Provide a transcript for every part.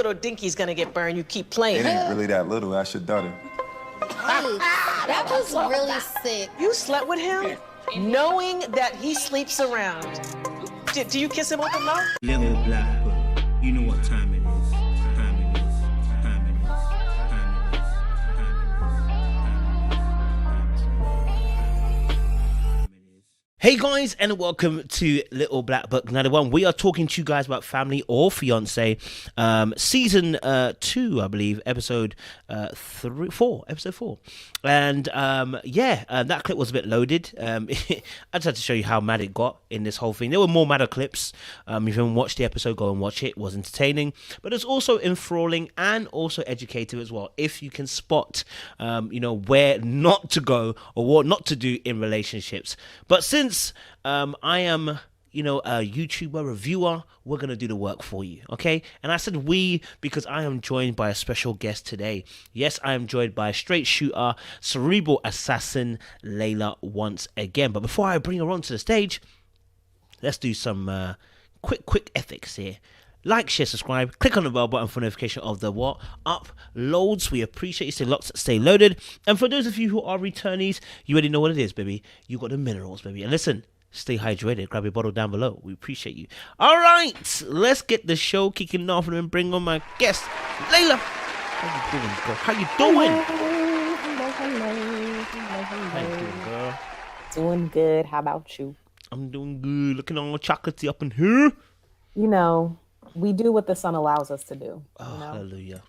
little dinky's gonna get burned. You keep playing. It ain't really that little. That's your daughter. Hey, that was really sick. You slept with him, knowing that he sleeps around. Do you kiss him with the mouth? Little black book. You know what time it is. Hey guys, and welcome to Little Black Book 91. We are talking to you guys about Family or Fiance, season 2, I believe, episode 4. And that clip was a bit loaded. I just had to show you how mad it got in this whole thing. There were more madder clips. If you haven't watched the episode, go and watch it. It was entertaining, but it's also enthralling and also educative as well. If you can spot, where not to go or what not to do in relationships. But since I am, a YouTuber reviewer, we're going to do the work for you, okay? And I said we because I am joined by a special guest today. Yes, I am joined by a straight shooter, cerebral assassin, Layla, once again. But before I bring her onto the stage, let's do some quick ethics here. Like, share, subscribe, click on the bell button for notification of the uploads. We appreciate you. Stay locked, stay loaded. And for those of you who are returnees, you already know what it is, baby. You got the minerals, baby. And listen, stay hydrated. Grab your bottle down below. We appreciate you. All right, let's get the show kicking off and then bring on my guest, Layla. How you doing, girl? How you doing? Hello. How you doing, girl? Doing good. How about you? I'm doing good. Looking all chocolatey up in here. We do what the sun allows us to do. Oh, hallelujah.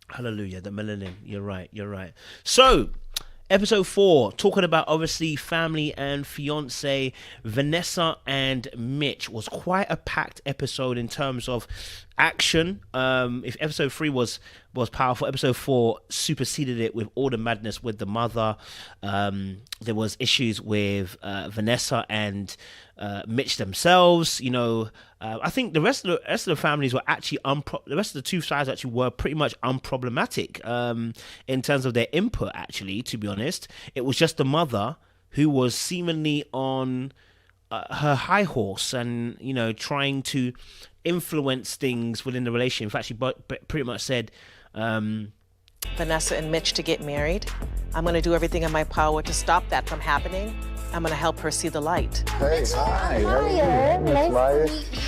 Hallelujah, the melanin. You're right. So, episode 4, talking about obviously Family and Fiance, Vanessa and Mitch, was quite a packed episode in terms of action. If episode 3 was powerful, episode 4 superseded it with all the madness with the mother. There was issues with Vanessa and Mitch themselves. I think the rest of the families were actually the rest of the two sides actually were pretty much unproblematic in terms of their input. Actually, to be honest, it was just the mother who was seemingly on her high horse and trying to influence things within the relationship. In fact, she pretty much said Vanessa and Mitch to get married. I'm going to do everything in my power to stop that from happening. I'm going to help her see the light. Hey, hi. How are you? Miss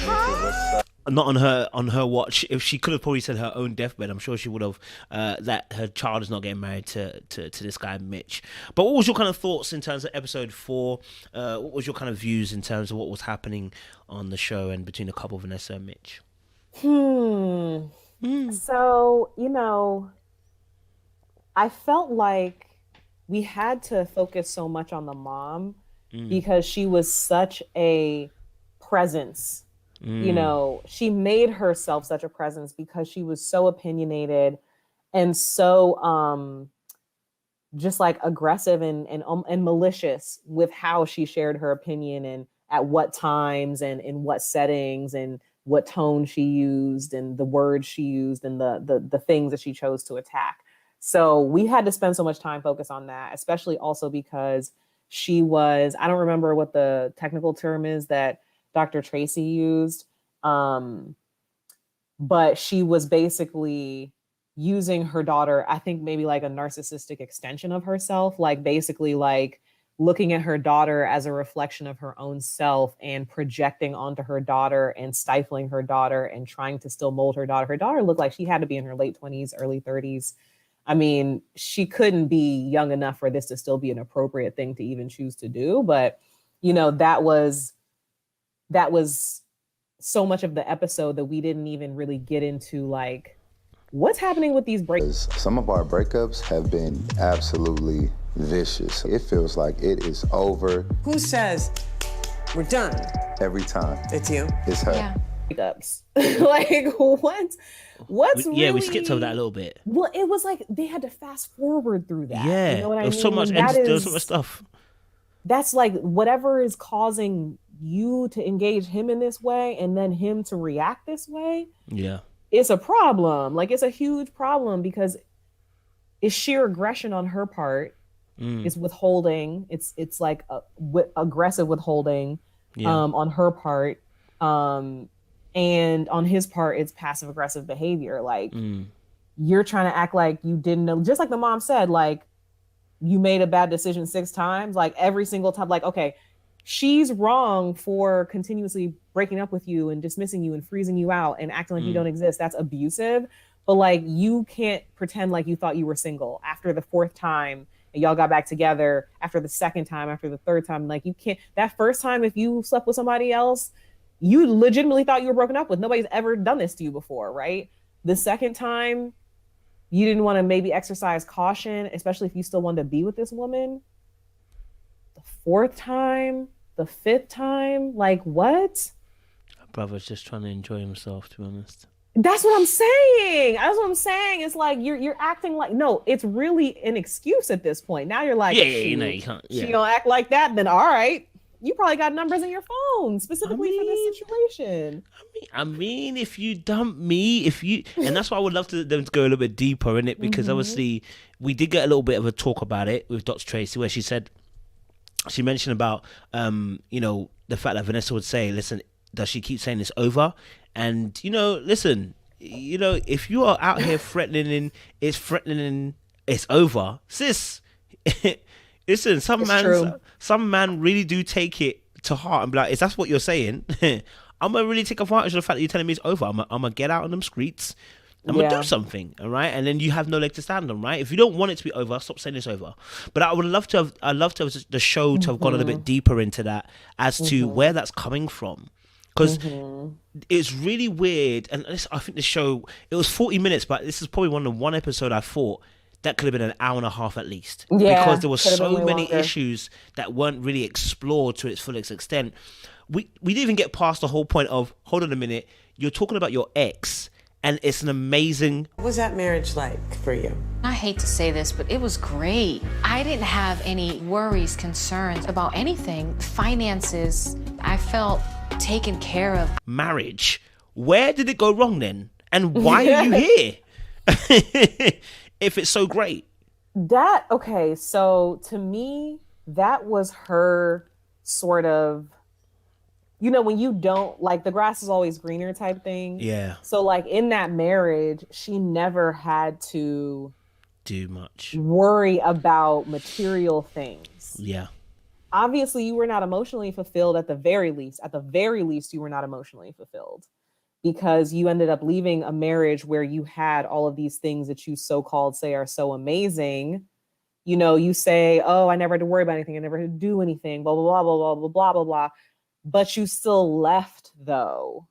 Maya? not on her watch. If she could have probably said her own deathbed, I'm sure she would have that her child is not getting married to this guy Mitch. But what was your kind of thoughts in terms of episode 4? What was your kind of views in terms of what was happening on the show and between the couple Vanessa and Mitch? So, I felt like we had to focus so much on the mom because she was such a presence. She made herself such a presence because she was so opinionated and so just like aggressive and malicious with how she shared her opinion and at what times and in what settings and what tone she used and the words she used and the things that she chose to attack. So we had to spend so much time focused on that, especially also because she was, I don't remember what the technical term is that Dr. Tracy used, but she was basically using her daughter, I think maybe like a narcissistic extension of herself, like basically like looking at her daughter as a reflection of her own self and projecting onto her daughter and stifling her daughter and trying to still mold her daughter. Her daughter looked like she had to be in her late 20s, early 30s. I mean, she couldn't be young enough for this to still be an appropriate thing to even choose to do. But, that was so much of the episode that we didn't even really get into, like, what's happening with these breakups. Some of our breakups have been absolutely vicious. It feels like it is over. Who says we're done? Every time. It's you. It's her. Yeah. Breakups. Like, what's really... Yeah, we skipped over that a little bit. Well, it was like they had to fast forward through that. Yeah, you know what I mean? So much, there was so much stuff. That's like whatever is causing you to engage him in this way and then him to react this way. Yeah, it's a problem. Like, it's a huge problem because it's sheer aggression on her part. It's withholding. It's like aggressive withholding on her part. And on his part, it's passive aggressive behavior. Like, you're trying to act like you didn't know, just like the mom said, like, you made a bad decision 6 times, like every single time, like, okay, she's wrong for continuously breaking up with you and dismissing you and freezing you out and acting like you don't exist. That's abusive. But like, you can't pretend like you thought you were single after the 4th time and y'all got back together, after the 2nd time, after the 3rd time. Like, you can't, that first time, if you slept with somebody else, you legitimately thought you were broken up with. Nobody's ever done this to you before, right? The 2nd time, you didn't want to maybe exercise caution, especially if you still wanted to be with this woman. The 4th time, the 5th time, like, what? Brother's just trying to enjoy himself, to be honest. That's what I'm saying. That's what I'm saying. It's like you're acting like, no, it's really an excuse at this point. Now you're like, you can't. She don't act like that, then all right. You probably got numbers in your phone specifically for this situation. I mean, if you dump me, and that's why I would love them to go a little bit deeper in it, because obviously we did get a little bit of a talk about it with Dr. Tracy, where she mentioned about, the fact that Vanessa would say, listen, does she keep saying it's over? And, listen, if you are out here threatening it's over, sis, listen, some man really do take it to heart and be like, if that's what you're saying, I'm going to really take advantage of the fact that you're telling me it's over. I'm going to get out on them streets. I'm going to do something, all right? And then you have no leg to stand on, right? If you don't want it to be over, stop saying it's over. But I'd love to have the show to have gone a little bit deeper into that as to where that's coming from. Because it's really weird. And I think the show, it was 40 minutes, but this is probably one episode I thought that could have been an hour and a half at least. Yeah, because there were so many longer issues that weren't really explored to its fullest extent. We didn't even get past the whole point of, hold on a minute, you're talking about your ex, and it's an amazing... What was that marriage like for you? I hate to say this, but it was great. I didn't have any worries, concerns about anything. Finances, I felt taken care of. Marriage. Where did it go wrong then? And why are you here? If it's so great. Okay, so to me, that was her sort of, when you don't, like, the grass is always greener type thing. Yeah. So like in that marriage, she never had to do much, worry about material things. Yeah. Obviously, you were not emotionally fulfilled at the very least. At the very least, you were not emotionally fulfilled because you ended up leaving a marriage where you had all of these things that you so-called say are so amazing. You say, oh, I never had to worry about anything. I never had to do anything, blah, blah, blah, blah, blah, blah, blah, blah, blah. But you still left, though.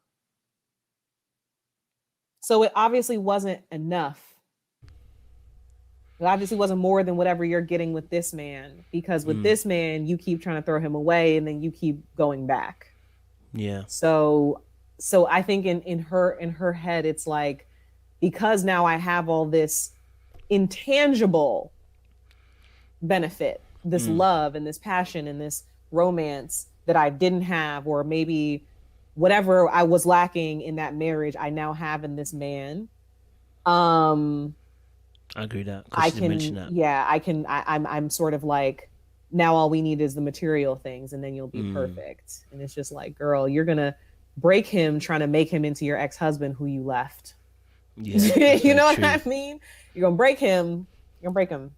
So it obviously wasn't enough. It obviously wasn't more than whatever you're getting with this man, because with this man, you keep trying to throw him away and then you keep going back. Yeah. So I think in her head, it's like, because now I have all this intangible benefit, this love and this passion and this romance that I didn't have, or maybe whatever I was lacking in that marriage, I now have in this man. I agree with that. I can mention that. Yeah, I'm sort of like, now all we need is the material things and then you'll be perfect. And it's just like, girl, you're gonna break him trying to make him into your ex-husband who you left. Yeah, you know what I mean? You're gonna break him. You're gonna break him.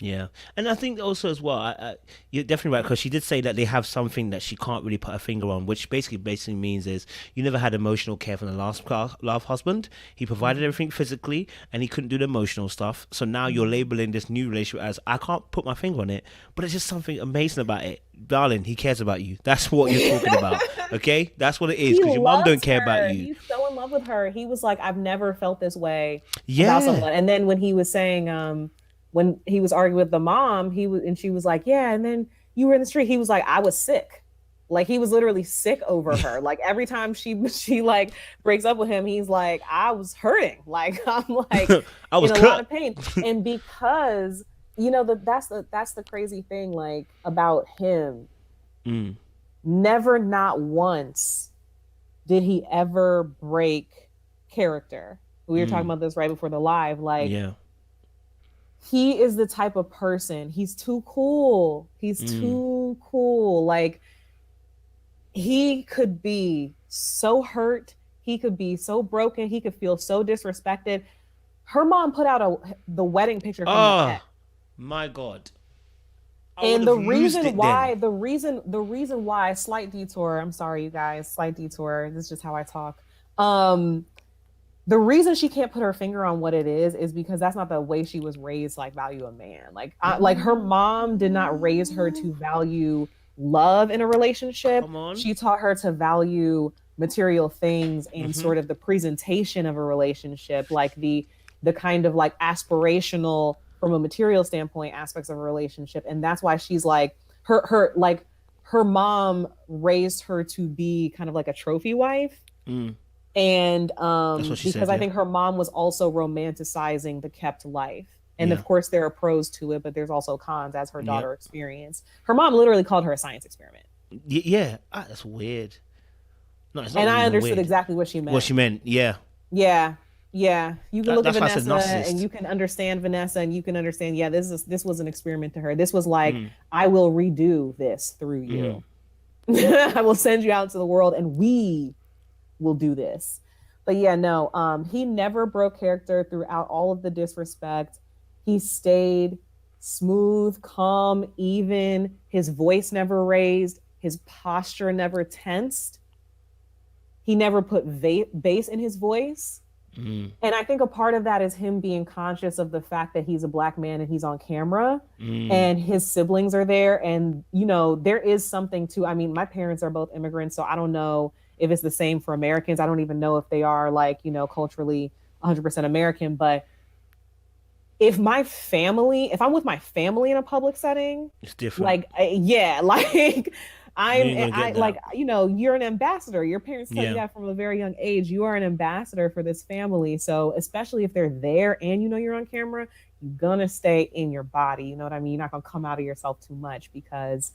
Yeah, and I think also as well, you're definitely right, because she did say that they have something that she can't really put her finger on, which basically means is you never had emotional care from the last husband. He provided everything physically, and he couldn't do the emotional stuff. So now you're labeling this new relationship as, I can't put my finger on it, but it's just something amazing about it, darling. He cares about you. That's what you're talking about. Okay, that's what it is, because your mom don't care about you. He's so in love with her. He was like, I've never felt this way about someone. And then when he was saying, when he was arguing with the mom, she was like, yeah, and then you were in the street. He was like, I was sick. Like, he was literally sick over her. Like, every time she like breaks up with him, he's like, I was hurting. Like, I'm like, I was in a lot of pain. And because, that's the crazy thing, like, about him. Never, not once did he ever break character. We were talking about this right before the live. Like, he is the type of person, he's too cool. He's too cool. Like, he could be so hurt He could be so broken. He could feel so disrespected. Her mom put out the wedding picture from the ex. My God. And the reason why, slight detour, I'm sorry, you guys, slight detour. This is just how I talk. The reason she can't put her finger on what it is because that's not the way she was raised, like value a man. Like her mom did not raise her to value love in a relationship. She taught her to value material things and sort of the presentation of a relationship, like the kind of like aspirational from a material standpoint aspects of a relationship. And that's why she's like her mom raised her to be kind of like a trophy wife. And because I think her mom was also romanticizing the kept life. And of course there are pros to it, but there's also cons, as her daughter experienced. Her mom literally called her a science experiment. Yeah, that's weird. No, it's not and I understood weird. Exactly what she meant. Yeah. You can look at Vanessa and you can understand Vanessa, and you can understand, this was an experiment to her. This was like, I will redo this through you. I will send you out to the world and we will do this. But he never broke character throughout all of the disrespect. He stayed smooth, calm, even. His voice never raised. His posture never tensed. He never put bass in his voice. And I think a part of that is him being conscious of the fact that he's a Black man and he's on camera and his siblings are there. And, there is something to, I mean, my parents are both immigrants, so I don't know if it's the same for Americans. I don't even know if they are like, culturally 100% American. But if I'm with my family in a public setting, it's different. You're an ambassador. Your parents tell you that from a very young age. You are an ambassador for this family. So especially if they're there and you're on camera, you're gonna stay in your body. You know what I mean? You're not gonna come out of yourself too much because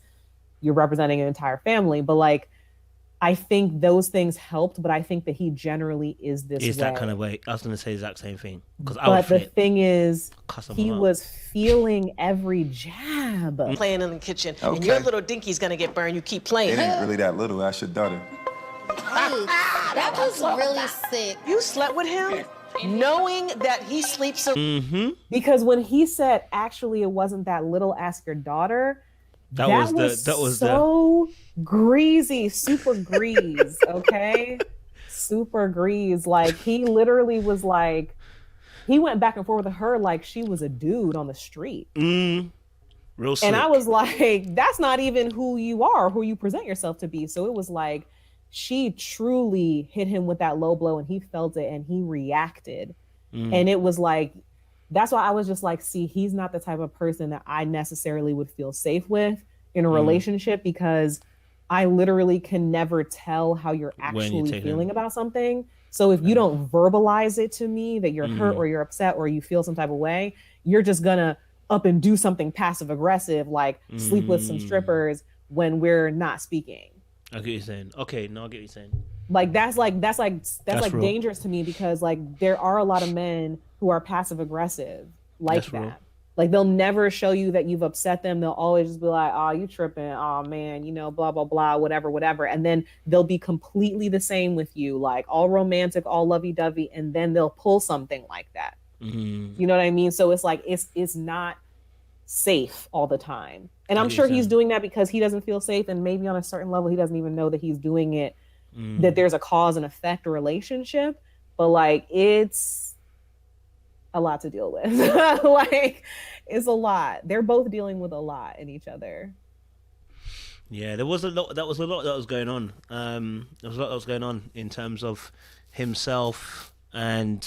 you're representing an entire family. But I think those things helped, but I think that he generally is this way. That kind of way. I was going to say the exact same thing. But the thing is, he was feeling every jab. Playing in the kitchen, and your little dinky's gonna get burned. You keep playing. It ain't really that little. That's your daughter. That was really sick. You slept with him, knowing that he sleeps. Because when he said, "Actually, it wasn't that little. Ask your daughter." That was so greasy, super grease, okay? Super grease. Like, he literally was like, he went back and forth with her like she was a dude on the street. Real slick. And I was like, that's not even who you are, who you present yourself to be. So it was like, she truly hit him with that low blow and he felt it and he reacted. And it was like, that's why I was just like, see, he's not the type of person that I necessarily would feel safe with in a relationship, because I literally can never tell how you're actually feeling about something. So if you don't verbalize it to me that you're hurt or you're upset or you feel some type of way, you're just gonna up and do something passive aggressive, like sleep with some strippers when we're not speaking. I get what you're saying. Okay, no, I get what you're saying. Like that's real. dangerous to me, because like there are a lot of men who are passive aggressive like That's that. real. Like they'll never show you that you've upset them. They'll always just be like, "Oh, you tripping? Oh man, blah blah blah, whatever." And then they'll be completely the same with you, like all romantic, all lovey-dovey, and then they'll pull something like that. You know what I mean? So it's like it's not safe all the time. And I'm sure he's doing that because he doesn't feel safe, and maybe on a certain level he doesn't even know that he's doing it, that there's a cause and effect relationship. But like it's a lot to deal with. Like it's a lot. They're both dealing with a lot in each other. Yeah, there was a lot that was going on. There was a lot that was going on in terms of himself and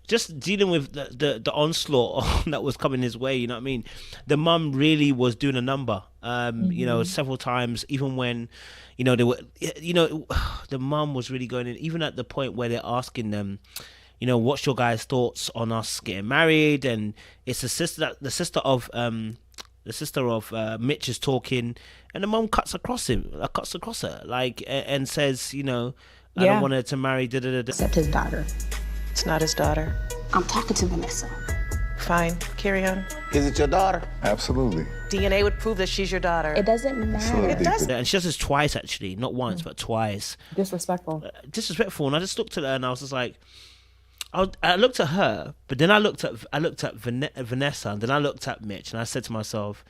just dealing with the onslaught that was coming his way. You know what I mean? The mum really was doing a number. Several times, even when they were, the mum was really going in, even at the point where they're asking them, what's your guys' thoughts on us getting married? And it's the sister of Mitch is talking, and the mom cuts across her, like, and says, I don't want her to marry. Except his daughter. It's not his daughter. I'm talking to Vanessa. Fine, carry on. Is it your daughter? Absolutely. DNA would prove that she's your daughter. It doesn't matter. It does. And she does this twice, actually. Not once, but twice. Disrespectful. Disrespectful. And I just looked at her and I was just like, I looked at her, but then I looked at Vanessa, and then I looked at Mitch, and I said to myself,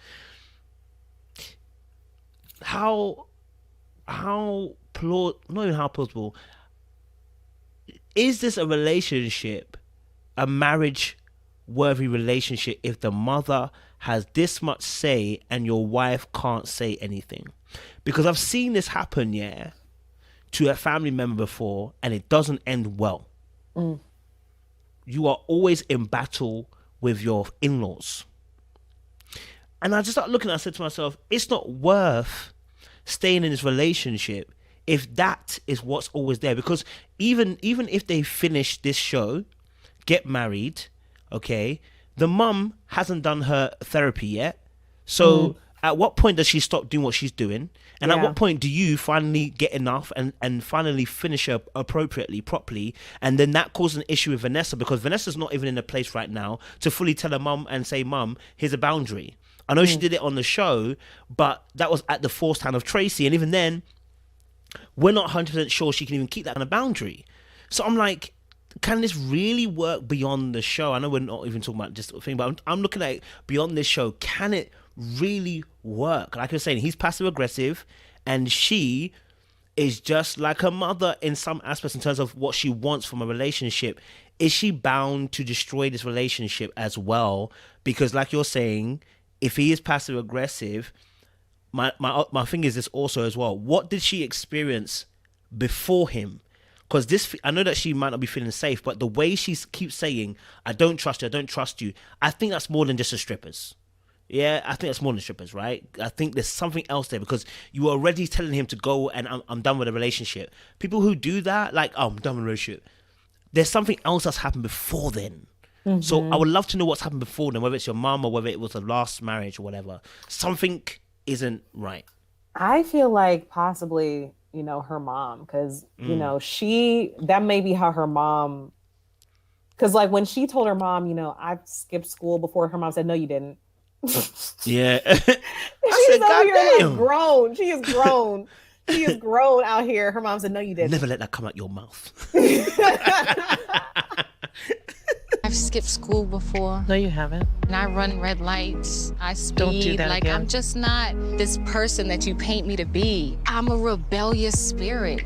not even how plausible, is this a relationship, a marriage-worthy relationship, if the mother has this much say and your wife can't say anything? Because I've seen this happen, to a family member before, and it doesn't end well. You are always in battle with your in-laws. And I just started looking, I said to myself, it's not worth staying in this relationship if that is what's always there. Because even if they finish this show, get married, okay, the mum hasn't done her therapy yet. So at what point does she stop doing what she's doing? And at what point do you finally get enough and finally finish her appropriately, properly? And then that causes an issue with Vanessa, because Vanessa's not even in a place right now to fully tell her mum and say, Mum, here's a boundary. I know she did it on the show, but that was at the forced hand of Tracy. And even then, we're not 100% sure she can even keep that kind of boundary. So I'm like, can this really work beyond the show? I know we're not even talking about just a thing, but I'm looking at it beyond this show. Can it really work? Like I was saying, he's passive aggressive and she is just like her mother in some aspects in terms of what she wants from a relationship. Is she bound to destroy this relationship as well? Because like you're saying, if he is passive aggressive, my thing is this also as well. What did she experience before him? Because this, I know that she might not be feeling safe, but the way she keeps saying, I don't trust you, I don't trust you, I think that's more than just the strippers. Yeah, I think that's more than strippers, right? I think there's something else there, because you were already telling him to go and I'm done with the relationship. People who do that, like, oh, I'm done with the relationship. There's something else that's happened before then. So I would love to know what's happened before then, whether it's your mom or whether it was a last marriage or whatever. Something isn't right. I feel like possibly, her mom, because, that may be how her mom, because like when she told her mom, I've skipped school before, her mom said, no, you didn't. Yeah. She's out here like grown. She is grown. She is grown out here. Her mom said, no, you didn't. Never let that come out your mouth. I've skipped school before. No, you haven't. And I run red lights. I speed. Don't do that like again. I'm just not this person that you paint me to be. I'm a rebellious spirit,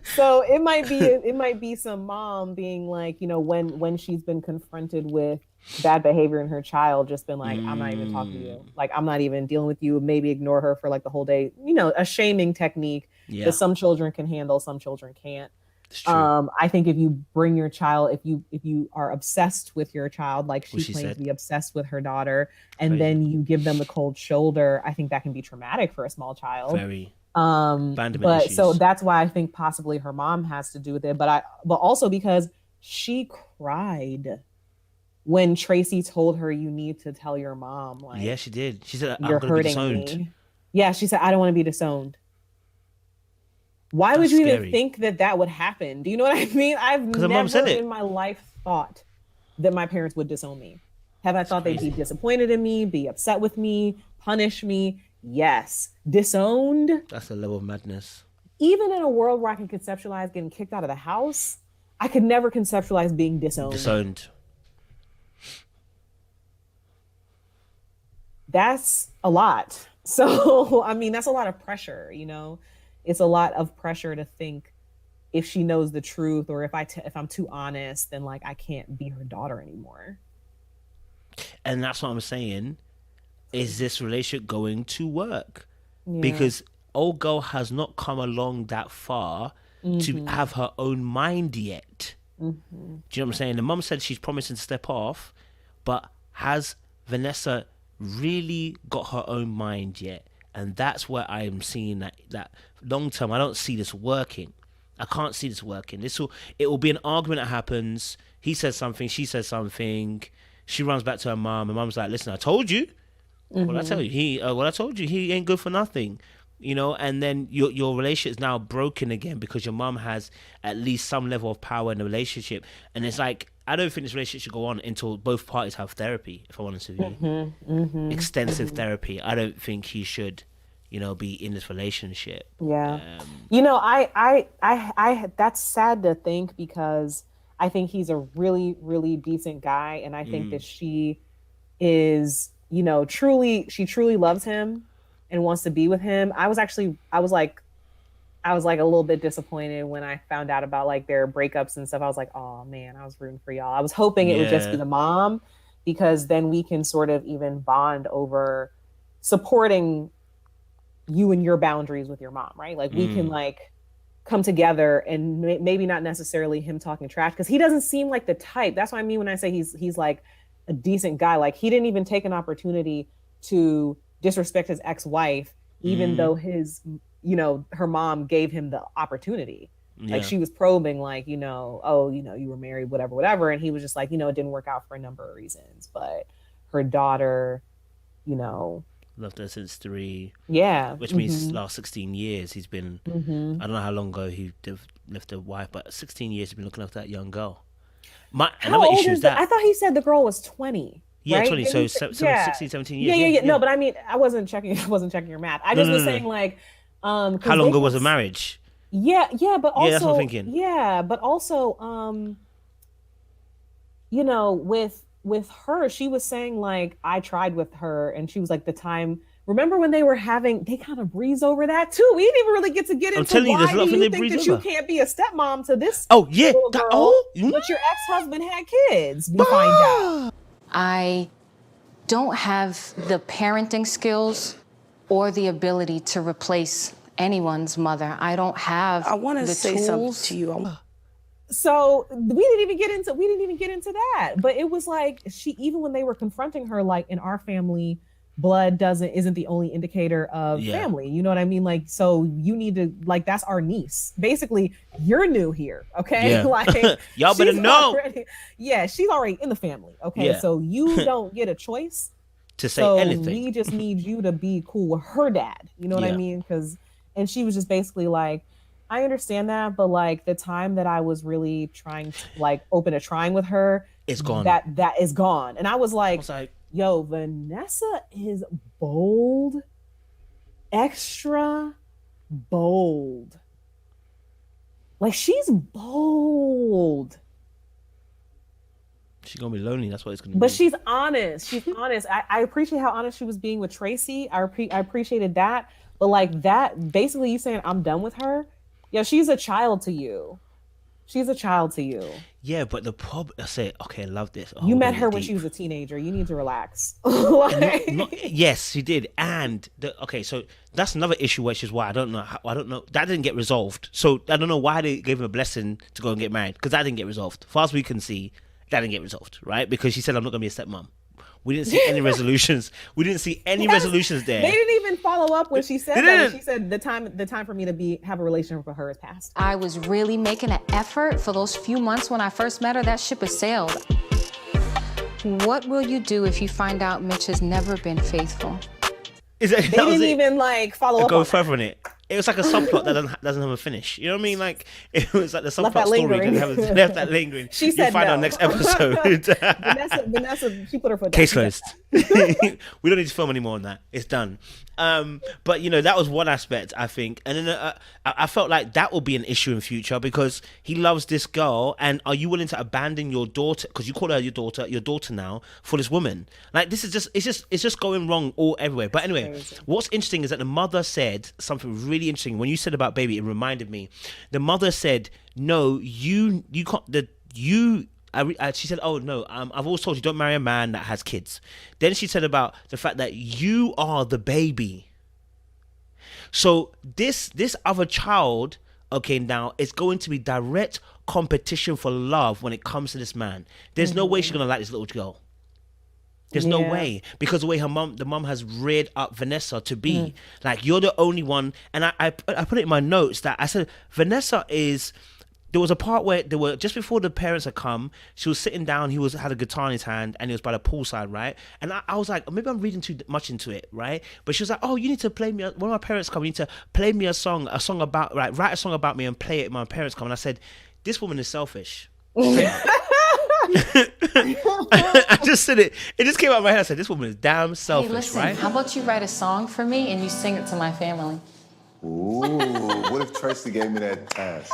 So it might be some mom being like, when she's been confronted with bad behavior in her child, just been like, I'm not even talking to you. Like, I'm not even dealing with you. Maybe ignore her for like the whole day. A shaming technique that some children can handle, some children can't. I think if you bring your child, if you are obsessed with your child, like she claims to be obsessed with her daughter, and then you give them the cold shoulder, I think that can be traumatic for a small child. Very. But issues. so that's why I think possibly her mom has to do with it. But also because she cried when Tracy told her, you need to tell your mom. Like, yeah, she did. She said, you're I'm going to be hurting disowned. me. Yeah, she said, I don't want to be disowned. Why would you even think that would happen? Do you know what I mean? I've never in my life thought that my parents would disown me. Have I thought they'd be disappointed in me, be upset with me, punish me? Yes. Disowned? That's a level of madness. Even in a world where I can conceptualize getting kicked out of the house, I could never conceptualize being disowned. Disowned. That's a lot. So, I mean, that's a lot of pressure, It's a lot of pressure to think if she knows the truth, or if I'm too honest, then like I can't be her daughter anymore. And that's what I'm saying. Is this relationship going to work? Yeah. Because old girl has not come along that far to have her own mind yet. Do you know what I'm saying? The mum said she's promising to step off, but has Vanessa really got her own mind yet? And that's where I'm seeing that long term, I don't see this working. I can't see this working. It will be an argument that happens. He says something, she says something. She runs back to her mom, and mom's like, "Listen, I told you. What I tell you, he ain't good for nothing." you know, and then your relationship is now broken again because your mom has at least some level of power in the relationship. And it's like, I don't think this relationship should go on until both parties have therapy, if I'm honest with you. Extensive therapy. I don't think he should, you know, be in this relationship. Yeah. You know, I that's sad to think, because I think he's a really, really decent guy. And I think that she is, you know, she truly loves him and wants to be with him. I was like a little bit disappointed when I found out about like their breakups and stuff. I was like, oh man, I was rooting for y'all. I was hoping it would just be the mom, because then we can sort of even bond over supporting you and your boundaries with your mom, right? Like we can like come together, and maybe not necessarily him talking trash, because he doesn't seem like the type. That's what I mean when I say he's like a decent guy. Like he didn't even take an opportunity to disrespect his ex-wife, even though his, you know, her mom gave him the opportunity. Like she was probing, like, you know, oh, you know, you were married, whatever. And he was just like, you know, it didn't work out for a number of reasons, but her daughter, you know, loved her since 3. Yeah. Which means last 16 years he's been, I don't know how long ago he left a wife, but 16 years he's been looking after that young girl. Another issue is that I thought he said the girl was 20. Yeah, right? 20. So 16, 17 years. Yeah. No, but I mean, I wasn't checking your math. I just was saying like, how long ago was the marriage? Yeah, but also, that's what I'm thinking. Yeah, but also, you know, with her, she was saying like, I tried with her, and she was like, the time. Remember when they kind of breezed over that too. We didn't even really get into I'm telling you, there's why do nothing you they think that breeze you over. can't be a stepmom to this Oh yeah, little girl, but your ex-husband had kids. We find out. I don't have the parenting skills or the ability to replace anyone's mother. I don't have I want to the say something tools. to you. So we didn't even get into that. But it was like even when they were confronting her, like in our family, blood isn't the only indicator of family. You know what I mean? Like, so you need to, like, that's our niece. Basically, you're new here, okay? Yeah. Like y'all better know. She's already in the family. Okay. Yeah. So you don't get a choice To say so anything. We just need you to be cool with her dad. You know what I mean? And she was just basically like, I understand that, but like the time that I was really trying to like open a trying with her, it's gone. That is gone. And I was like, yo, Vanessa is bold, extra bold. Like she's bold. She's gonna be lonely. That's what it's gonna be. But she's honest. She's honest. I appreciate how honest she was being with Tracy. I appreciated that. But like that, basically you saying I'm done with her. Yeah, she's a child to you. She's a child to you. Yeah, but the problem, I say, okay, I love this. You met her when she was a teenager. You need to relax. Yes, she did. And so that's another issue, which is why I don't know. That didn't get resolved. So I don't know why they gave him a blessing to go and get married, because that didn't get resolved. Far as we can see, that didn't get resolved, right? Because she said, I'm not going to be a stepmom. We didn't see any resolutions. We didn't see any resolutions there. They didn't even follow up when she said that. She said the time for me to have a relationship with her is past. I was really making an effort for those few months when I first met her. That ship has sailed. What will you do if you find out Mitch has never been faithful? They didn't even like follow up. Go further on it. It was like a subplot that doesn't have a finish. You know what I mean? Like it was like the subplot story left that lingering. She said You'll find out next episode. Vanessa, she put her foot down. Case closed. We don't need to film anymore on that. It's done. But you know, that was one aspect, I think, and then I felt like that will be an issue in future because he loves this girl, and are you willing to abandon your daughter, because you call her your daughter now, for this woman? Like this is it's just going wrong all everywhere. But anyway, what's interesting is that the mother said something really interesting when you said about baby. It reminded me. The mother said, "No, you can't." She said, "Oh no, I've always told you don't marry a man that has kids." Then she said about the fact that you are the baby. So this other child, okay, now it's going to be direct competition for love when it comes to this man. There's no way she's gonna like this little girl. There's no way, because the way the mom has reared up Vanessa to be like, you're the only one. And I put it in my notes that I said Vanessa is there was a part where they were just before the parents had come. She was sitting down. He had a guitar in his hand, and he was by the poolside, right? And I was like, maybe I'm reading too much into it, right? But she was like, oh, you need to play me. When my parents come, you need to play me a song about, right? Write a song about me and play it when my parents come. And I said, this woman is selfish. I just said it. It just came out of my head. I said, this woman is damn selfish, Hey, listen, right? how about you write a song for me and you sing it to my family? Ooh, what if Tracy gave me that task?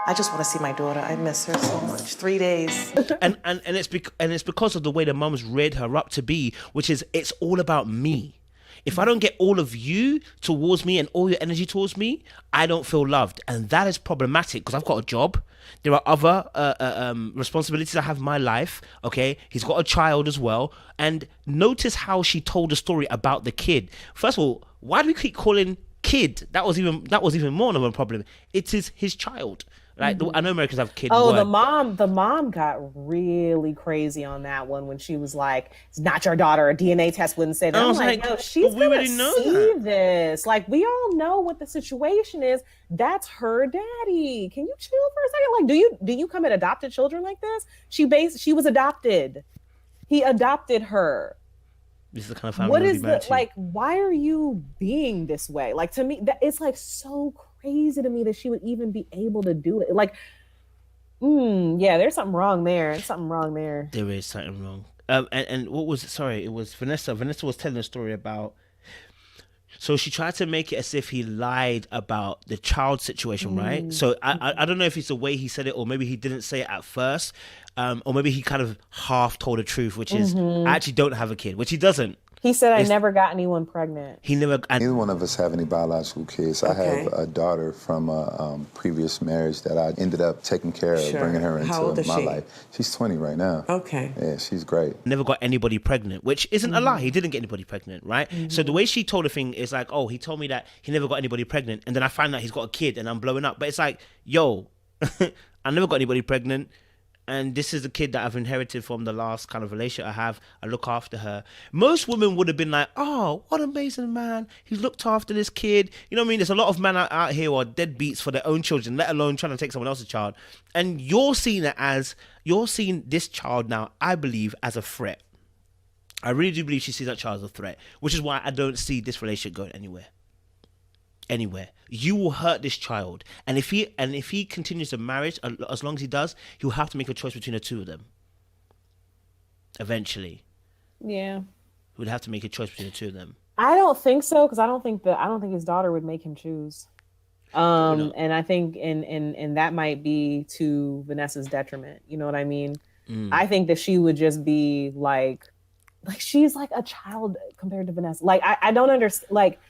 I just want to see my daughter. I miss her so much. 3 days. and it's because of the way the mums reared her up to be, which is it's all about me. If I don't get all of you towards me and all your energy towards me, I don't feel loved, and that is problematic because I've got a job. There are other responsibilities I have in my life. Okay, he's got a child as well, and notice how she told the story about the kid. First of all, why do we keep calling kid? That was even more of a problem. It is his child. Like I know Americans have kid. Oh, word. the mom got really crazy on that one when she was like, "It's not your daughter. A DNA test wouldn't say that." I I'm was like, like, no, she's we gonna already know see that. this. Like, we all know what the situation is. That's her daddy. Can you chill for a second? Like, do you come at adopted children like this? She was adopted. He adopted her. This is the kind of family What we'll is be married the to. like? Why are you being this way? Like, to me, that it's like so crazy to me that she would even be able to do it. Like, yeah, there's something wrong there. There's something wrong there. There is something wrong. And what was it? Sorry, it was Vanessa. Vanessa was telling a story about. So she tried to make it as if he lied about the child situation, right? So I don't know if it's the way he said it, or maybe he didn't say it at first, or maybe he kind of half told the truth, which is I actually don't have a kid, which he doesn't. He said, I never got anyone pregnant. He never. Neither one of us have any biological kids. I have a daughter from a previous marriage that I ended up taking care of, bringing her into How old is my she? life. She's 20 right now. Okay. Yeah, she's great. Never got anybody pregnant, which isn't a lie. He didn't get anybody pregnant, right? So the way she told the thing is like, oh, he told me that he never got anybody pregnant, and then I find out he's got a kid, and I'm blowing up. But it's like, yo, I never got anybody pregnant, and this is the kid that I've inherited from the last kind of relationship I have. I look after her. Most women would have been like, oh, what an amazing man. He's looked after this kid. You know what I mean? There's a lot of men out here who are deadbeats for their own children, let alone trying to take someone else's child. And you're seeing this child now, I believe, as a threat. I really do believe she sees that child as a threat, which is why I don't see this relationship going anywhere. You will hurt this child, and if he continues the marriage, as long as he does, he'll have to make a choice between the two of them. Eventually, Yeah. he would have to make a choice between the two of them. I don't think so, because I don't think his daughter would make him choose. And I think and that might be to Vanessa's detriment. You know what I mean? I think that she would just be like she's like a child compared to Vanessa. Like I don't understand. Like,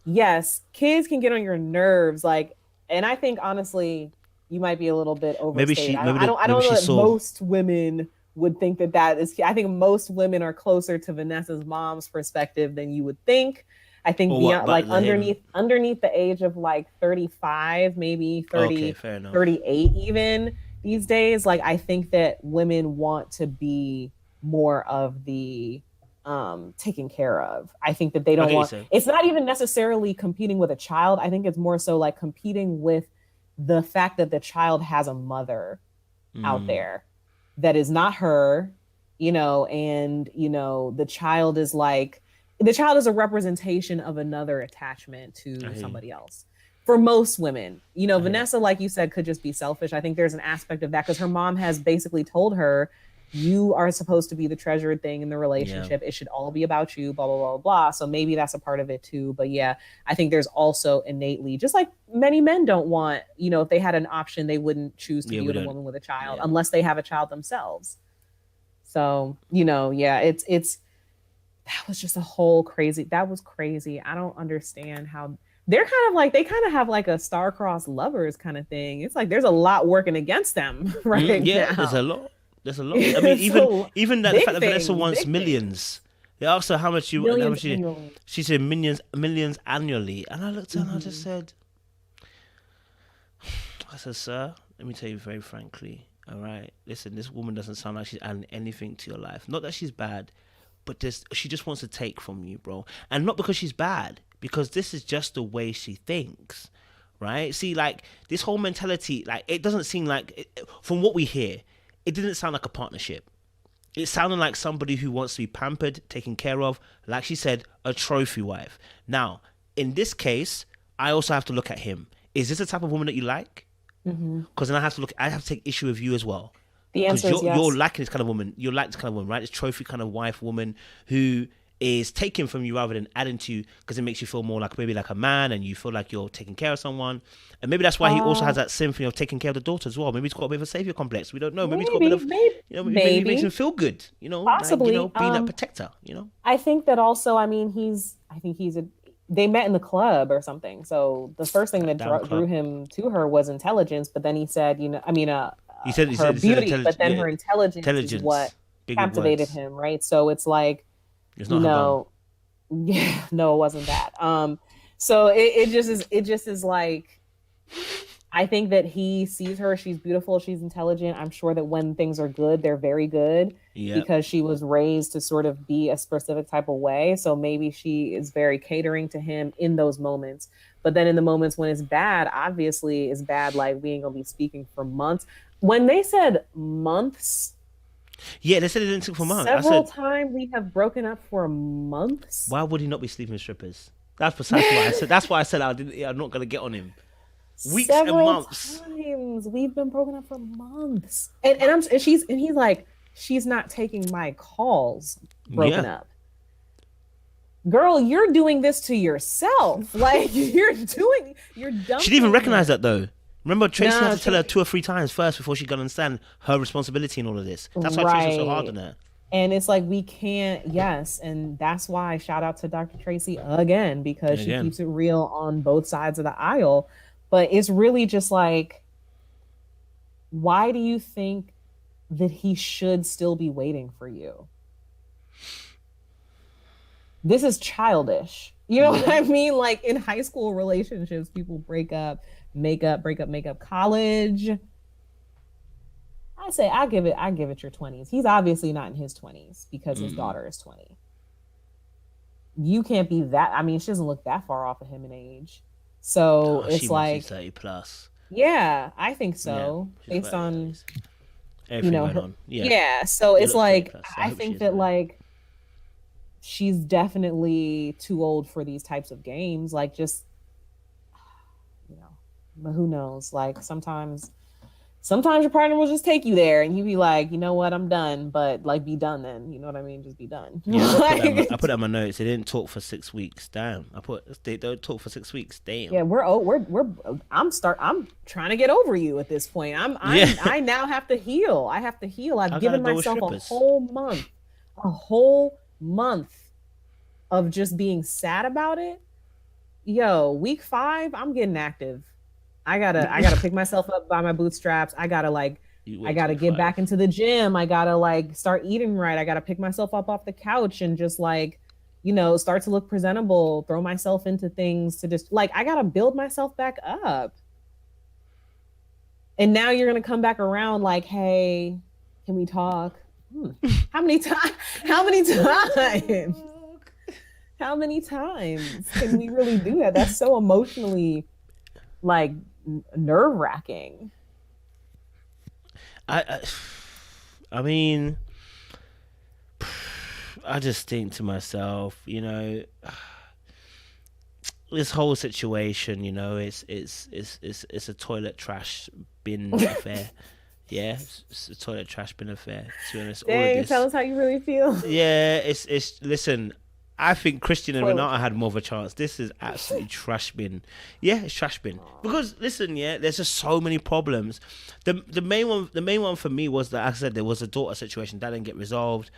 yes, kids can get on your nerves. Like, and I think honestly, you might be a little bit overstated. I don't know that most women would think that is. I think most women are closer to Vanessa's mom's perspective than you would think. I think underneath the age of like 35, maybe 30, 38 even these days, like I think that women want to be more of the taken care of. I think that they don't want, it's not even necessarily competing with a child. I think it's more so like competing with the fact that the child has a mother out there that is not her, and the child is a representation of another attachment to somebody else. For most women, Vanessa, like you said, could just be selfish. I think there's an aspect of that because her mom has basically told her, you are supposed to be the treasured thing in the relationship. Yeah. It should all be about you, blah, blah, blah, blah. So maybe that's a part of it too. But yeah, I think there's also innately, just like many men don't want, if they had an option, they wouldn't choose to be with a woman with a child unless they have a child themselves. So, it's that was just that was crazy. I don't understand how they kind of have like a star-crossed lovers kind of thing. It's like there's a lot working against them right now. There's a lot. I mean, even the fact that Vanessa wants millions. They asked her how much she said millions annually. And I looked at her and I just said, sir, let me tell you very frankly, all right, listen, this woman doesn't sound like she's adding anything to your life. Not that she's bad, but she just wants to take from you, bro. And not because she's bad, because this is just the way she thinks, right? See, like this whole mentality, like it doesn't seem like, from what we hear, it didn't sound like a partnership. It sounded like somebody who wants to be pampered, taken care of, like she said, a trophy wife. Now, in this case, I also have to look at him. Is this the type of woman that you like? Because then I have to take issue with you as well. The answer is yes. You're liking this kind of woman. You're like this kind of woman, right? This trophy kind of wife woman who is taking from you rather than adding to you, because it makes you feel more like maybe like a man, and you feel like you're taking care of someone. And maybe that's why he also has that symphony of taking care of the daughter as well. Maybe he's got a bit of a savior complex. We don't know. Maybe he's got a bit of, maybe it makes him feel good, possibly, like, being that protector, I think that also, I mean, they met in the club or something. So the first thing that drew him to her was intelligence, but then he said, he said her beauty, but then her intelligence is what captivated him, right? So it's like, it's not yeah, no, it wasn't that. So it just is like, I think that he sees her, she's beautiful, she's intelligent. I'm sure that when things are good, they're very good, because she was raised to sort of be a specific type of way. So maybe she is very catering to him in those moments. But then in the moments when it's bad, obviously it's bad, like we ain't gonna be speaking for months. When they said months, yeah, they said it didn't take for months. Several times we have broken up for months. Why would he not be sleeping with strippers? That's precisely why I said. That's why I said I'm not gonna get on him. Weeks and months. Times we've been broken up for months, and he's like, she's not taking my calls. Broken up. Girl, you're doing this to yourself. Like you're done. She didn't even recognize that though. Remember, Tracy had to tell her 2 or 3 times first before she could understand her responsibility in all of this. That's why Tracy was so hard on her. And it's like, we can't, and that's why shout out to Dr. Tracy again, because she keeps it real on both sides of the aisle. But it's really just like, why do you think that he should still be waiting for you? This is childish. You know what I mean? Like in high school relationships, people break up, make up. College, I say I give it your 20s. He's obviously not in his 20s because his daughter is 20. You can't be that. I mean, she doesn't look that far off of him in age. So it's like 30 plus. Yeah, I think so. Yeah, based on everything went on. So it's like, I think that like she's definitely too old for these types of games. Like just, but who knows? Like sometimes your partner will just take you there and you be like, you know what, I'm done, but like be done then. You know what I mean? Just be done. Yeah, I put that in my notes. They didn't talk for 6 weeks. Damn. They don't talk for 6 weeks. Damn. Yeah, I'm trying to get over you at this point. I now have to heal. I have to heal. I've given myself a whole month of just being sad about it. Yo, week 5, I'm getting active. I gotta pick myself up by my bootstraps. I gotta get back into the gym. I gotta like start eating right. I gotta pick myself up off the couch and just like, start to look presentable, throw myself into things to just like, I gotta build myself back up. And now you're gonna come back around like, hey, can we talk? How many times? How many times can we really do that? That's so emotionally like nerve-wracking. I mean, I just think to myself, this whole situation, it's a toilet trash bin affair. Yeah, it's a toilet trash bin affair. To be honest, all of this. Tell us how you really feel. Yeah, it's listen. I think Christian and Renata had more of a chance. This is absolutely trash bin. Yeah, it's trash bin. Because listen, there's just so many problems. The main one for me was that, as I said, there was a daughter situation that didn't get resolved.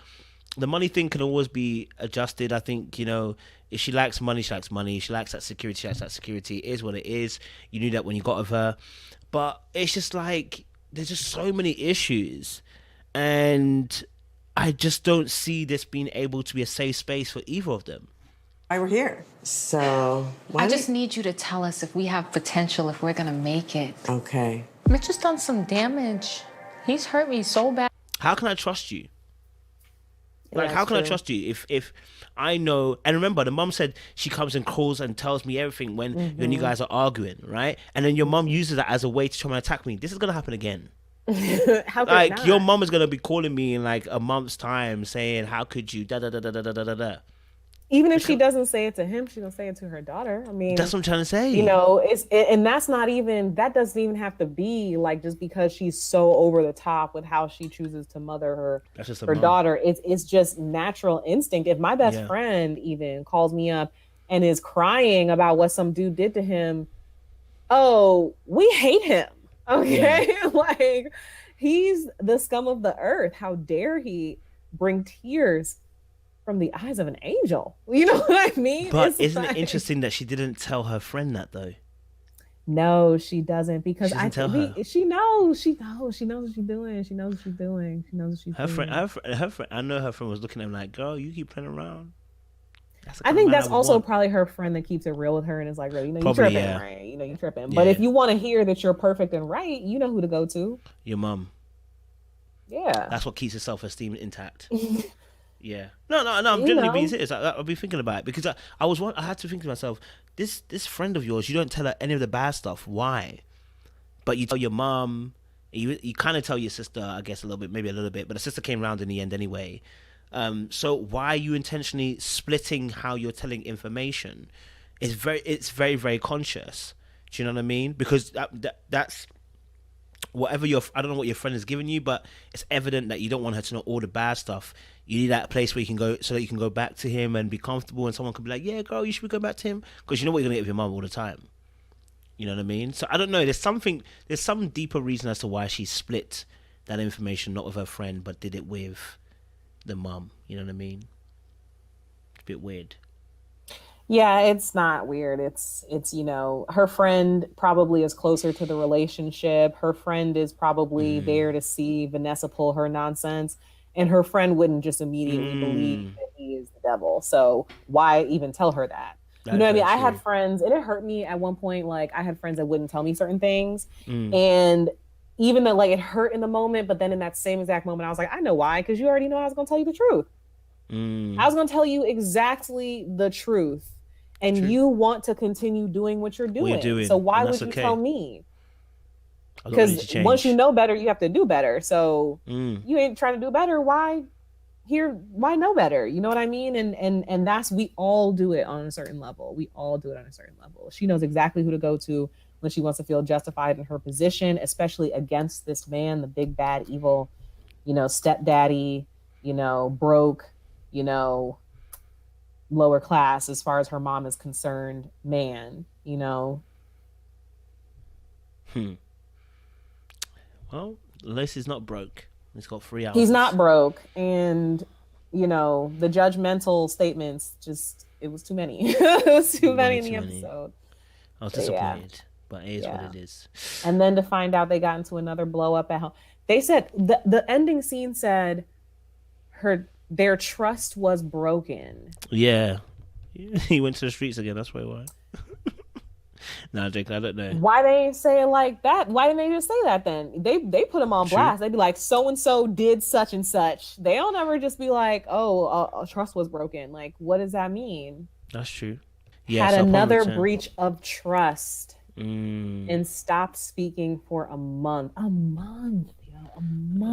The money thing can always be adjusted. I think, if she likes money, she likes money. If she likes that security, she likes that security. It is what it is. You knew that when you got with her. But it's just like, there's just so many issues. And I just don't see this being able to be a safe space for either of them. Why we're here. So I just need you to tell us if we have potential, if we're gonna make it. Okay. Mitch has done some damage. He's hurt me so bad. How can I trust you? Like, how can I true. trust you if I know? And remember, the mom said she comes and calls and tells me everything when you guys are arguing, right? And then your mom uses that as a way to try and attack me. This is gonna happen again. How could Like, not? your mom is gonna be calling me in like a month's time, saying, "How could you?" Da da da da da da da da. Even if she doesn't say it to him, she's gonna say it to her daughter. I mean, That's what I'm trying to say. you know, and that's not even, that doesn't even have to be like just because she's so over the top with how she chooses to mother That's just a her mom. daughter. It's just natural instinct. If my best Yeah. friend even calls me up and is crying about what some dude did to him, oh, we hate him. Okay. Like, he's the scum of the earth. How dare he bring tears from the eyes of an angel? You know what I mean? But It's isn't like- it interesting that she didn't tell her friend that though? No, she doesn't, because She doesn't tell her. she knows what she's doing. She knows what she's doing. She knows what she's Her doing. friend. I know her friend was looking at him like, "Girl, you keep playing around." That's the I kind of think man that's would also want. probably her friend that keeps it real with her and is like, "Girl, you know, Probably, you tripping, yeah. right? You know, you tripping." But if Yeah. you want to hear that you're perfect and right, you know who to go to. Your mum. Yeah. That's what keeps her self-esteem intact. Yeah. No. I'm You generally know. being serious. I've been thinking about it because I had to think to myself, this friend of yours, you don't tell her any of the bad stuff. Why? But you tell your mum. You kind of tell your sister, I guess maybe a little bit, but the sister came round in the end anyway. So why are you intentionally splitting how you're telling information? It's very, very conscious. Do you know what I mean? Because that's whatever I don't know what your friend has given you, but it's evident that you don't want her to know all the bad stuff. You need that place where you can go so that you can go back to him and be comfortable, and someone could be like, "Yeah, girl, you should go back to him," because you know what you're gonna get with your mum all the time. You know what I mean? So I don't know. There's some deeper reason as to why she split that information, not with her friend, but did it with the mum. You know what I mean? It's a bit weird. Yeah, it's not weird. It's you know, her friend probably is closer to the relationship. Her friend is probably there to see Vanessa pull her nonsense, and her friend wouldn't just immediately believe that he is the devil. So why even tell her that? You know what I mean? I had friends, and it hurt me at one point. Like, I had friends that wouldn't tell me certain things, and even though like it hurt in the moment, but then in that same exact moment, I was like, I know why, because you already know I was gonna tell you the truth. I was gonna tell you exactly the truth. And you want to continue doing what you're doing. So why would you tell me? Because once you know better, you have to do better. So you ain't trying to do better. Why know better? You know what I mean? And that's, we all do it on a certain level. We all do it on a certain level. She knows exactly who to go to when she wants to feel justified in her position, especially against this man, the big, bad, evil, you know, stepdaddy, you know, broke, you know, lower class as far as her mom is concerned, man, you know. Well, Lace is not broke. He's got 3 hours. He's not broke, and you know, the judgmental statements, just, it was too many. It was too many in the episode. I was disappointed, but it is what it is. And then to find out they got into another blow up at home. They said the ending scene said their trust was broken. Yeah. He went to the streets again. That's why. No, Jake, I don't know. Why they ain't say it like that? Why didn't they just say that then? They put him on blast. They'd be like, so and so did such and such. They don't ever just be like, oh, trust was broken. Like, what does that mean? That's true. Yeah, Had another breach of trust and stopped speaking for a month. A month.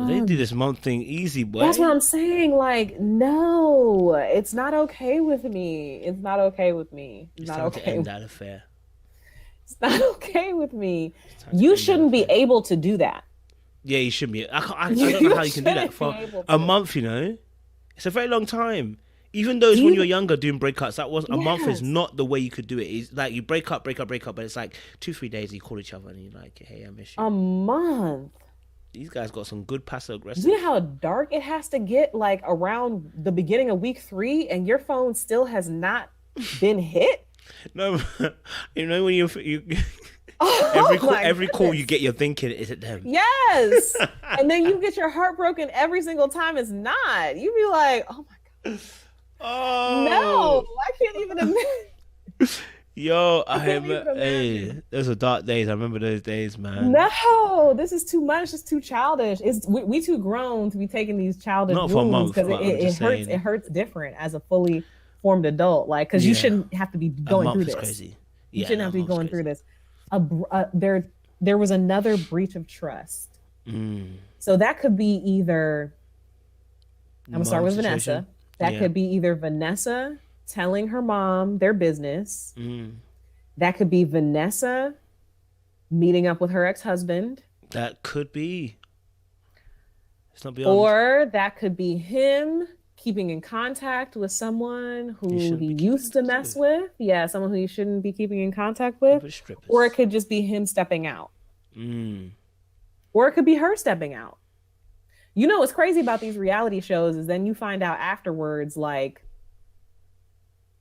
They do this month thing easy, boy. That's what I'm saying. Like, no, it's not okay with me. It's not okay with me. It's not okay to end that affair. It's not okay with me. You shouldn't be able to do that. Yeah, you shouldn't be. I don't know how you can do that for a month. You know, it's a very long time. Even though it's when you're younger doing breakups, a month is not the way you could do it. It's like you break up, but it's like 2-3 days you call each other and you're like, hey, I miss you. A month. These guys got some good passive aggressive. You know how dark it has to get, like around the beginning of week 3, and your phone still has not been hit? No, you know when you every call you get, you're thinking, is it them? Yes. And then you get your heart broken every single time it's not. You be like, oh my God. Oh no, I can't even admit. Yo, I can't even hey, imagine. those were dark days. I remember those days, man. No, this is too much. It's too childish. We too grown to be taking these childish Not for a wounds month, because but I'm it just hurts. saying. It hurts different as a fully formed adult. Like, because you Yeah, shouldn't have to be a going month through is this. crazy. You Yeah, shouldn't no, have a to be month's going through crazy. this. There was another breach of trust. So that could be either. I'm gonna start with Mom situation. Vanessa. That Yeah. could be either Vanessa telling her mom their business. That could be Vanessa meeting up with her ex-husband. That could be. It's not beyond. Or that could be him keeping in contact with someone who shouldn't he be keeping used to in mess contact with. Yeah, someone who you shouldn't be keeping in contact with. With strippers. Or it could just be him stepping out. Or it could be her stepping out. You know what's crazy about these reality shows is then you find out afterwards, like,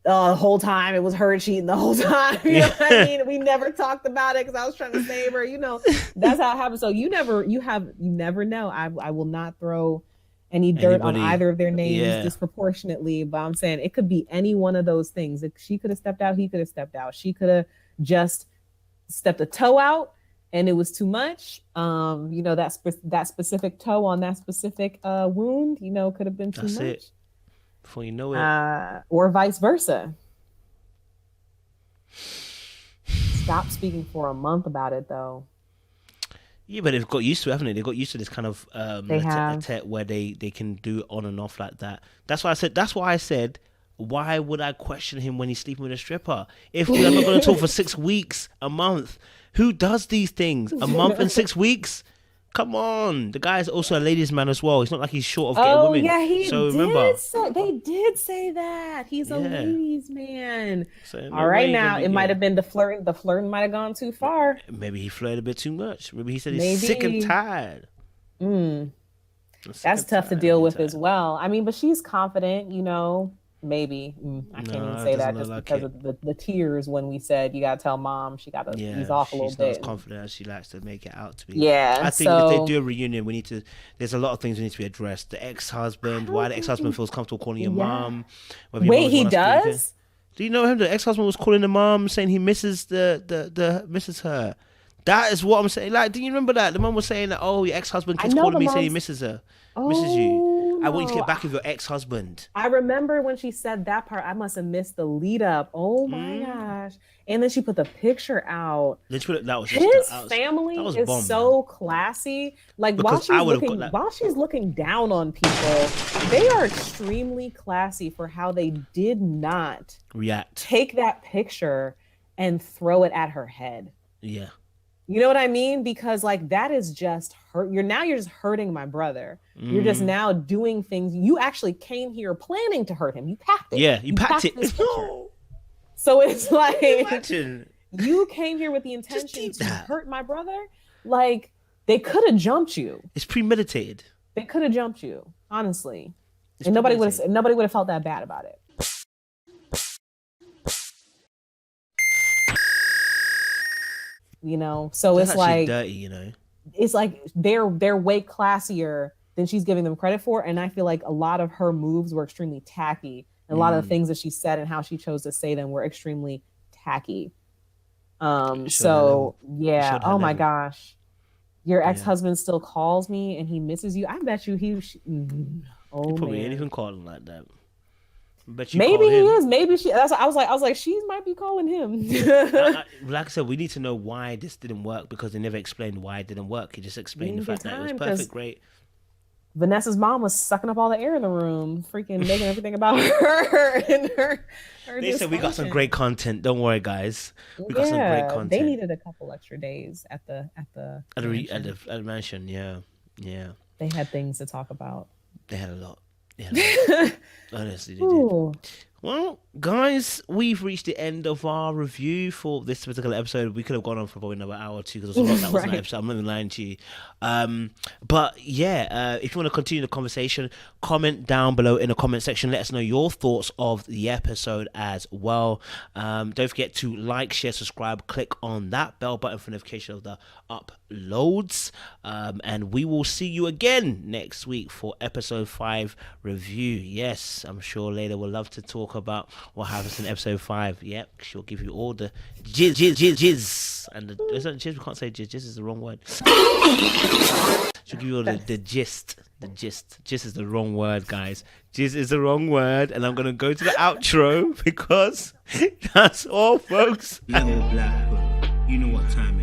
the whole time it was her cheating the whole time. You know what I mean? We never talked about it because I was trying to save her. You know, that's how it happens. So you never know. I will not throw any dirt on Anybody. either of their names Yeah. disproportionately, but I'm saying it could be any one of those things. Like, she could have stepped out, he could have stepped out. She could have just stepped a toe out and it was too much. You know, that specific toe on that specific wound, you know, could have been too That's much. it. Before you know it. Or vice versa. Stop speaking for a month about it, though. Yeah, but they've got used to it, haven't they? They've got used to this kind of They have. where they can do it on and off like that. That's why I said, why would I question him when he's sleeping with a stripper? If we're not going to talk for 6 weeks, a month, who does these things? A month and 6 weeks? Come on, the guy's also a ladies' man as well. It's not like he's short of getting Oh women. yeah, he so did. remember, They did say that he's a Yeah. ladies' man. So no All way right, you're now gonna be it might gay. have been the flirting. The flirting might have gone too far. Maybe he flirted a bit too much. Maybe he said he's sick and Maybe. tired. Sick That's and tough to tired, deal and with tired. as well. I mean, but she's confident, you know. Maybe I can't No, even it say that doesn't just look because like of the tears when we said you gotta tell mom she gotta ease off a little she's not as bit. confident as she likes to make it out to be. Yeah, I think if so- they do a reunion, we need to. There's a lot of things that need to be addressed. The ex-husband, why the ex-husband feels comfortable calling your Yeah. mom. whether your Wait, mom he wants to be there. does? Do you know him? The ex-husband was calling the mom, saying he misses misses her. That is what I'm saying. Like, do you remember that? The mom was saying that, oh, your ex-husband keeps know calling the me saying he mom's- misses her, misses you. Oh, I want you to no. get back with your ex-husband. I remember when she said that part. I must have missed the lead up. Oh my gosh! And then she put the picture out. Then she put it, that was just, His that was- family that was is bomb, so man. classy. Like Because I would've got that. while she's looking down on people, they are extremely classy for how they did not React. take that picture and throw it at her head. Yeah. You know what I mean? Because like that is just hurt. You're just hurting my brother. You're just now doing things. You actually came here planning to hurt him. You packed it. Yeah, you packed it. this picture. So it's like Imagine. you came here with the intention keep to that. hurt my brother. Like they could have jumped you. It's premeditated. They could have jumped you, honestly, It's and nobody would premeditated. have felt that bad about it. You know, so That's it's actually like dirty, you know. it's like they're way classier than she's giving them credit for, and I feel like a lot of her moves were extremely tacky, and a lot of the things that she said and how she chose to say them were extremely tacky. So yeah, showed her oh my level. gosh, your ex-husband still calls me and he misses you. I bet you oh Probably man. ain't even calling like that. I bet you Maybe called he him. is. Maybe she. That's. I was like, she might be calling him. Like I said, we need to know why this didn't work because they never explained why it didn't work. He just explained the Didn't fact get that it was time, perfect, 'cause great. Vanessa's mom was sucking up all the air in the room, freaking making everything about her and her. They said we got some dysfunction. great content. Don't worry, guys. We got some great content. They needed a couple extra days at the at the mansion. at the mansion. Yeah. They had things to talk about. They had a lot. Honestly, they did. Ooh. Well, guys, we've reached the end of our review for this particular episode. We could have gone on for probably another hour or two because there's a lot that was in that Right. episode. I'm not even lying to you. But yeah, if you want to continue the conversation, comment down below in the comment section. Let us know your thoughts of the episode as well. Don't forget to like, share, subscribe, click on that bell button for notification of the uploads. And we will see you again next week for episode 5 review. Yes, I'm sure Layla will love to talk talk about what happens in episode 5. Yep, she'll give you all the jizz. And is that jizz? We can't say jizz. Jizz is the wrong word. She'll give you all the gist. The gist. Gist is the wrong word, guys. Jizz is the wrong word. And I'm going to go to the outro because that's all, folks. Little Black Book. You know what time it is.